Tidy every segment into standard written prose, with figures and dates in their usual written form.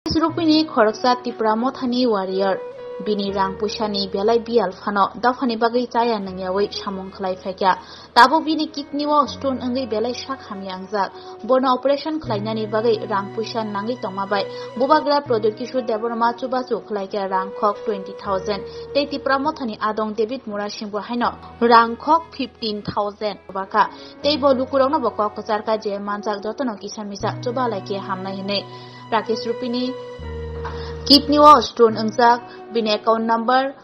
Rakesh Rupini Khoroksa TIPRA Mothani warrior bini rang pushani belai bial fano dafani bagai caya nangyawi samong khlai faikya tabo bini kidney wa stone angai belai shak Hamya angjak bona operation khlainani bagai rang pushan nangi tongmabai bubagra product kishu deborama chubachu khlaikya rang khok 20,000 tei TIPRA Mothani Adong David Murashingbo haino rang khok 15,000 baka tei bo Lukurokni boko kocharka je manjak jotono kisan misa chuba laike hamnai hine Rakesh Rupini kidney wa stone angjak bini account number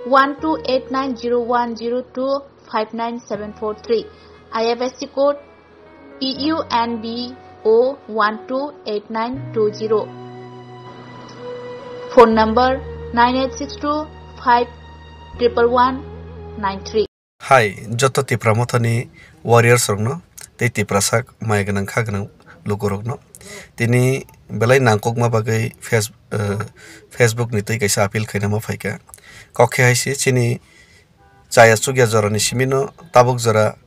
12890102597443 IFSC code EUNBO 128920 phone number 9862511193 Hi joto TIPRA Mothani warriors rogno tei TIPRA sak maiganang khaganang Lukurokno tini belai nangkokma bagai Facebook ni tei kaisa appeal khainama phaika kokhe haisi chini chaya chugya jorani simino tabuk jora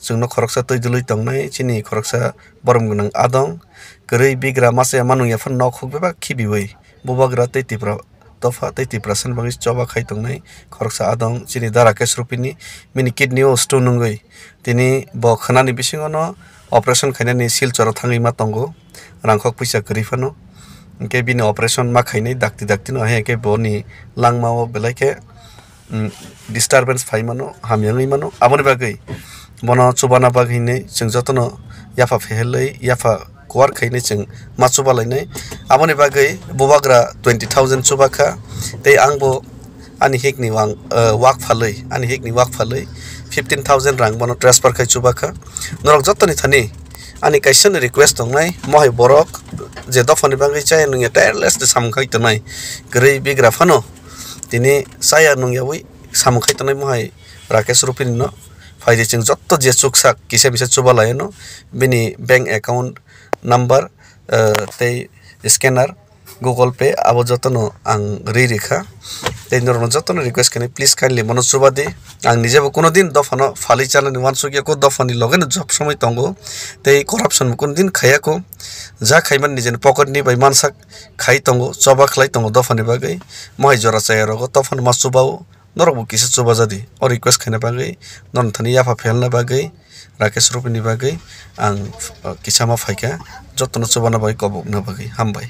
chungno khoroksa toidului tongnai chini khoroksa borom gunang Adong gurui bigra mase manungya phon nok khukbeba khibiwi bubagra tei TIPRA tofa tei TIPRA san bangi choba khai tongnai khoroksa Adong chini Rakesh Rupini mini kidney o stone nungoi tini bo khanani bisingono operation khainani silchara thangai ma tongo rangkhok puisa guri phano ke bini operation ma khainai dakti no he ke boni langma o belaike disturbance phaimano hamyangai mano aboni bagai bono chubana baghine chung jotono yafa fehelai yafa kwar khainai chung machuba lainai aboni bagai bobagra 20,000 chubaka tei angbo ani hekni wak phalai ani hekni wak phalai 15,000 rang bono transfer khai chubaka norok jotoni thani ani kaisa request tongnai mohai borok je dofani bangai chaya nungya tireless de samkhai tonai grei bigra phano tini saya nungya wi samkhai tonai mohai Rakesh Rupini no phaide chung jotto je chuksak kisa bisa chuba laino bini bank account number tei scanner Google Pay abo jotono ang ririkha tei norno jotono request kani please kindly mono chuba de ang nijebo kono din dofano phali chalani wansugya ko dofani logene job samai tongo tei corruption kono din khaya ko ja khaiman nijen pocket ni bai mansak khai tongo choba khlai tongo dofani bagai mohai jora chayaro go tofan masubao norbo kisa chuba jadi o request khane bagai non thani yafa phelna bagai Rakesh Rupini bagai ang kisama phaika jotono chubana bai kobok na bagai hambai